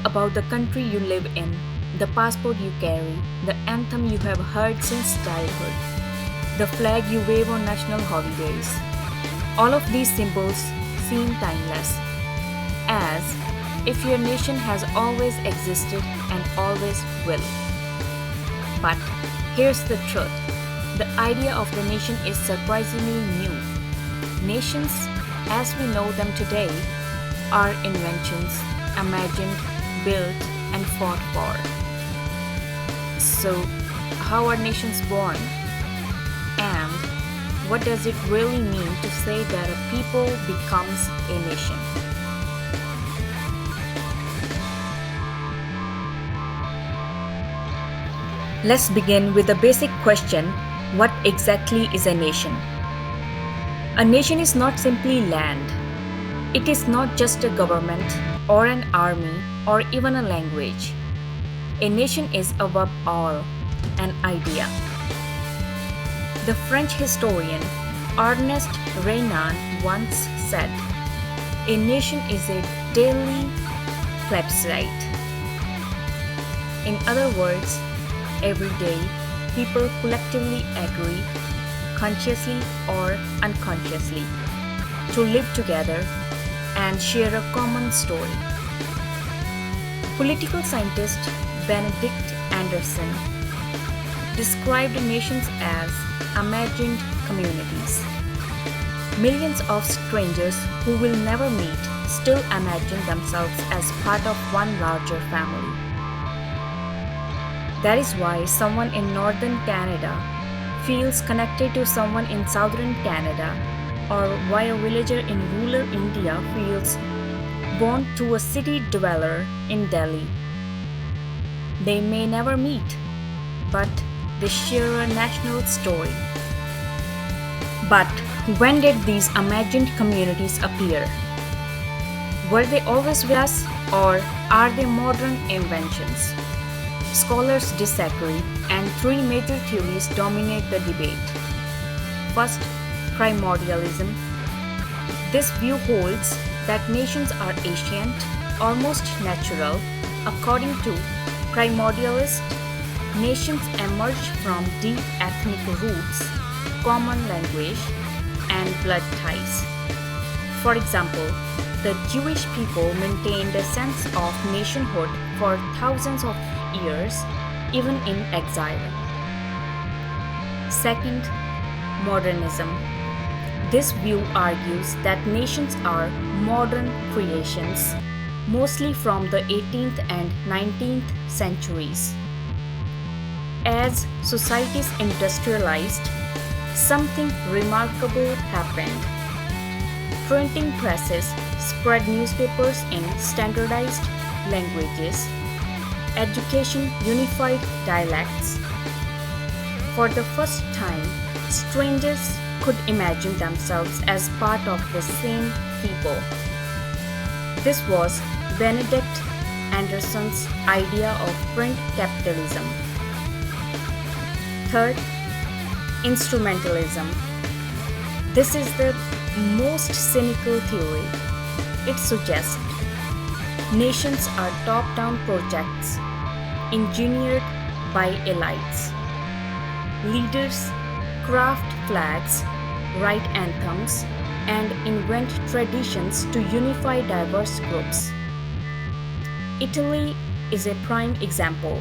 about the country you live in, the passport you carry, the anthem you have heard since childhood, the flag you wave on national holidays. All of these symbols seem timeless, as if your nation has always existed and always will. But here's the truth: the idea of the nation is surprisingly new. Nations, as we know them today, are inventions imagined, built, and fought for. So, how are nations born? And what does it really mean to say that a people becomes a nation? Let's begin with the basic question: what exactly is a nation? A nation is not simply land. It is not just a government or an army or even a language. A nation is above all an idea. The French historian Ernest Renan once said, "A nation is a daily plebiscite." In other words, every day people collectively agree, consciously or unconsciously, to live together and share a common story. Political scientist Benedict Anderson described nations as imagined communities. Millions of strangers who will never meet still imagine themselves as part of one larger family. That is why someone in northern Canada feels connected to someone in southern Canada, or why a villager in rural India feels born to a city dweller in Delhi. They may never meet, but they share a national story. But when did these imagined communities appear? Were they always with us, or are they modern inventions? Scholars disagree, and three major theories dominate the debate. First, primordialism. This view holds that nations are ancient, almost natural. According to primordialists, nations emerge from deep ethnic roots, common language, and blood ties. For example, the Jewish people maintained a sense of nationhood for thousands of years, even in exile. Second, modernism. This view argues that nations are modern creations, mostly from the 18th and 19th centuries. As societies industrialized, something remarkable happened. Printing presses spread newspapers in standardized languages. Education unified dialects. For the first time, strangers could imagine themselves as part of the same people. This was Benedict Anderson's idea of print capitalism. Third, instrumentalism. This is the most cynical theory. It suggests nations are top-down projects engineered by elites. Leaders craft flags, write anthems, and invent traditions to unify diverse groups. Italy is a prime example.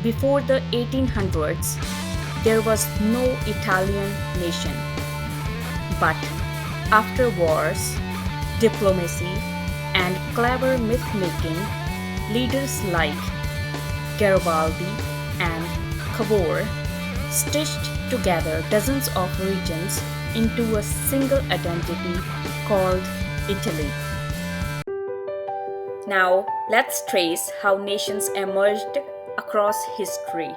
Before the 1800s, there was no Italian nation. But after wars, diplomacy, and clever myth-making, leaders like Garibaldi and Cavour stitched together dozens of regions into a single identity called Italy. Now, let's trace how nations emerged across history.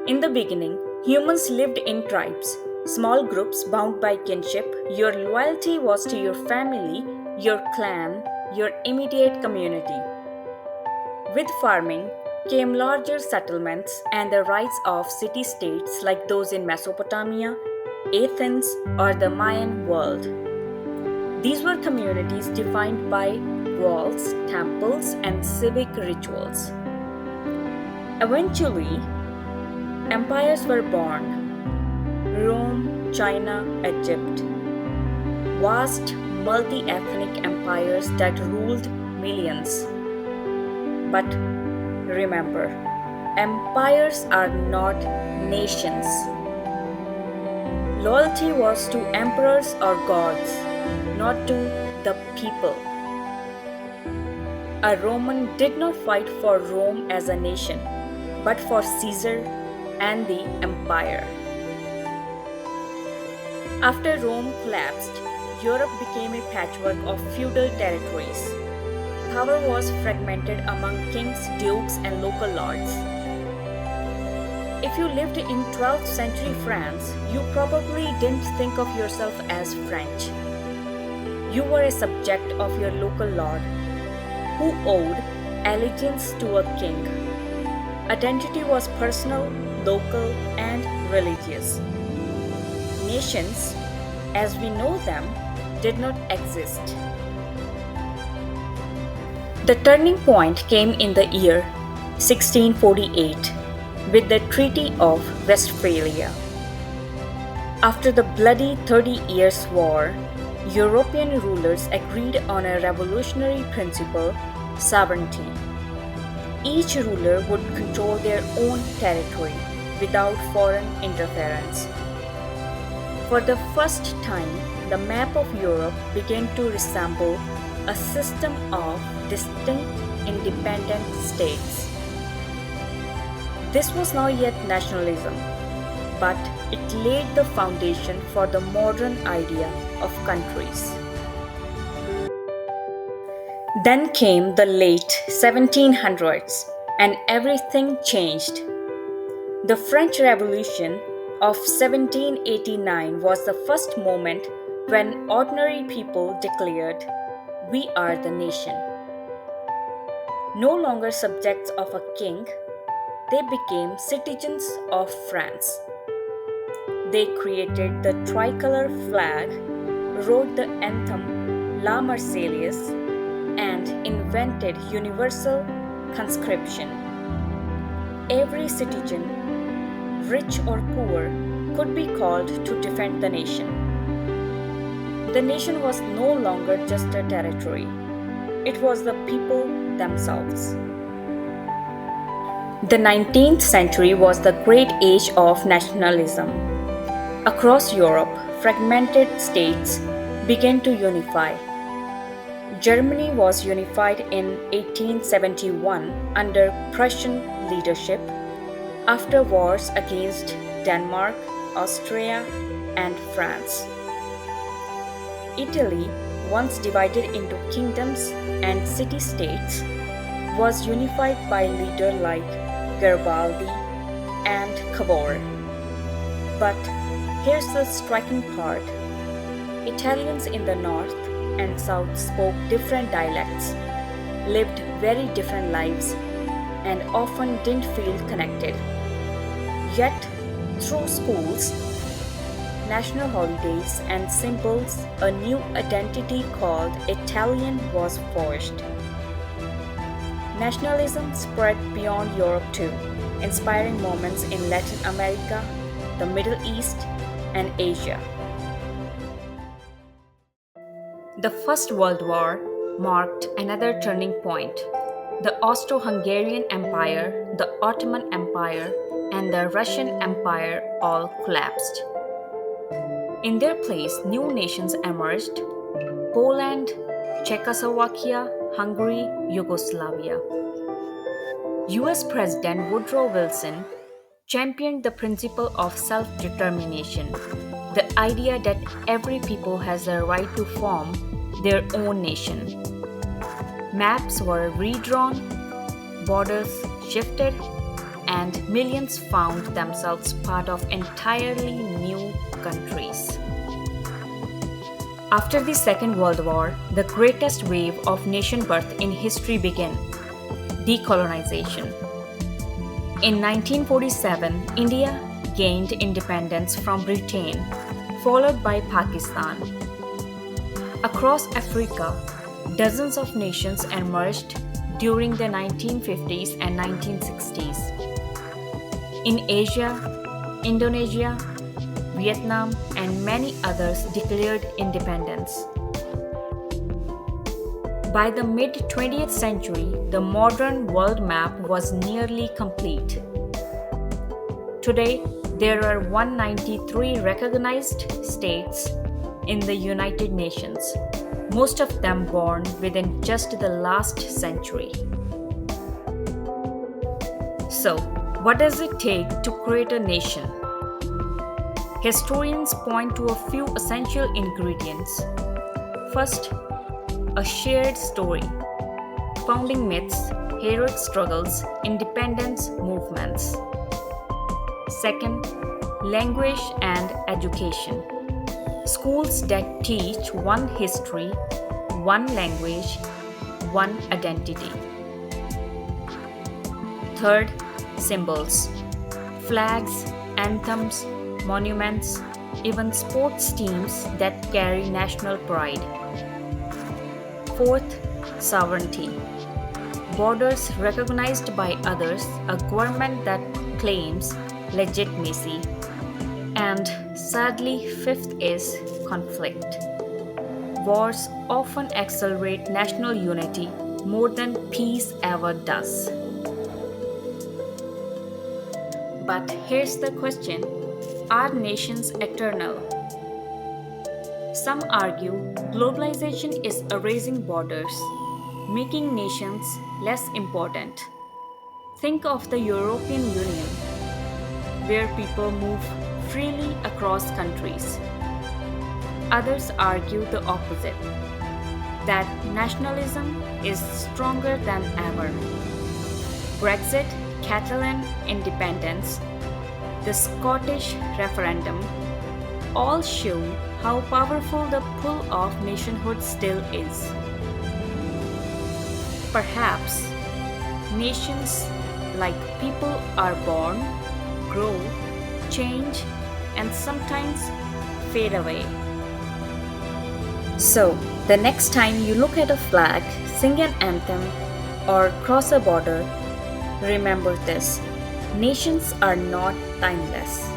In the beginning, humans lived in tribes, small groups bound by kinship. Your loyalty was to your family, your clan, your immediate community. With farming came larger settlements and the rise of city-states like those in Mesopotamia, Athens, or the Mayan world. These were communities defined by walls, temples, and civic rituals. Eventually, empires were born: Rome, China, Egypt. Vast, multi ethnic empires that ruled millions. But remember, empires are not nations. Loyalty was to emperors or gods, not to the people. A Roman did not fight for Rome as a nation, but for Caesar and the empire. After Rome collapsed, Europe became a patchwork of feudal territories. Power was fragmented among kings, dukes, and local lords. If you lived in 12th century France, you probably didn't think of yourself as French. You were a subject of your local lord, who owed allegiance to a king. Identity was personal, local, and religious. Nations, as we know them, did not exist. The turning point came in the year 1648 with the Treaty of Westphalia. After the bloody 30 Years' War, European rulers agreed on a revolutionary principle: sovereignty. Each ruler would control their own territory without foreign interference. For the first time, the map of Europe began to resemble a system of distinct independent states. This was not yet nationalism, but it laid the foundation for the modern idea of countries. Then came the late 1700s, and everything changed. The French Revolution of 1789 was the first moment when ordinary people declared, "We are the nation." No longer subjects of a king, they became citizens of France. They created the tricolor flag, wrote the anthem La Marseillaise, and invented universal conscription. Every citizen, rich or poor, could be called to defend the nation. The nation was no longer just a territory, it was the people themselves. The 19th century was the great age of nationalism. Across Europe, fragmented states began to unify. Germany was unified in 1871 under Prussian leadership after wars against Denmark, Austria, and France. Italy, once divided into kingdoms and city-states, was unified by leaders like Garibaldi and Cavour. But here's the striking part: Italians in the north and south spoke different dialects, lived very different lives, and often didn't feel connected. Yet, through schools, national holidays, and symbols, a new identity called Italian was forged. Nationalism spread beyond Europe too, inspiring moments in Latin America, the Middle East, and Asia. The First World War marked another turning point. The Austro-Hungarian Empire, the Ottoman Empire, and the Russian Empire all collapsed. In their place, new nations emerged: Poland, Czechoslovakia, Hungary, Yugoslavia. US President Woodrow Wilson championed the principle of self-determination, the idea that every people has the right to form their own nation. Maps were redrawn, borders shifted, and millions found themselves part of entirely new countries. After the Second World War, the greatest wave of nation birth in history began: decolonization. In 1947, India gained independence from Britain, followed by Pakistan. Across Africa, Dozens of nations emerged during the 1950s and 1960s. In Asia, Indonesia, Vietnam, and many others declared independence. By the mid 20th century, the modern world map was nearly complete. Today, there are 193 recognized states in the United Nations, most of them born within just the last century. So, what does it take to create a nation? Historians point to a few essential ingredients. First, a shared story, founding myths, heroic struggles, independence movements. Second, language and education. Schools that teach one history, one language, one identity. Third, symbols. Flags, anthems, monuments, even sports teams that carry national pride. Fourth, sovereignty. Borders recognized by others, a government that claims legitimacy. And sadly, fifth is conflict. Wars often accelerate national unity more than peace ever does. But here's the question: are nations eternal? Some argue globalization is erasing borders, making nations less important. Think of the European Union, where people move freely across countries. Others argue the opposite, that nationalism is stronger than ever. Brexit, Catalan independence, the Scottish referendum all show how powerful the pull of nationhood still is. Perhaps nations, like people, are born, grow, change, and sometimes fade away. So, the next time you look at a flag, sing an anthem, or cross a border, remember this: nations are not timeless.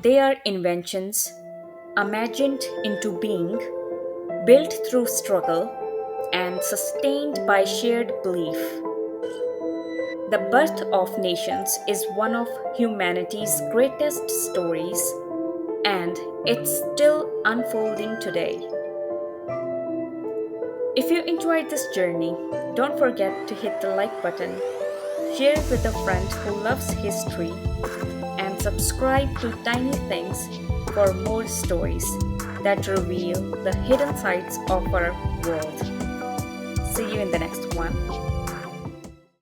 They are inventions, imagined into being, built through struggle, and sustained by shared belief. The birth of nations is one of humanity's greatest stories, and it's still unfolding today. If you enjoyed this journey, don't forget to hit the like button, share it with a friend who loves history, and subscribe to Tiny Things for more stories that reveal the hidden sides of our world. See you in the next one.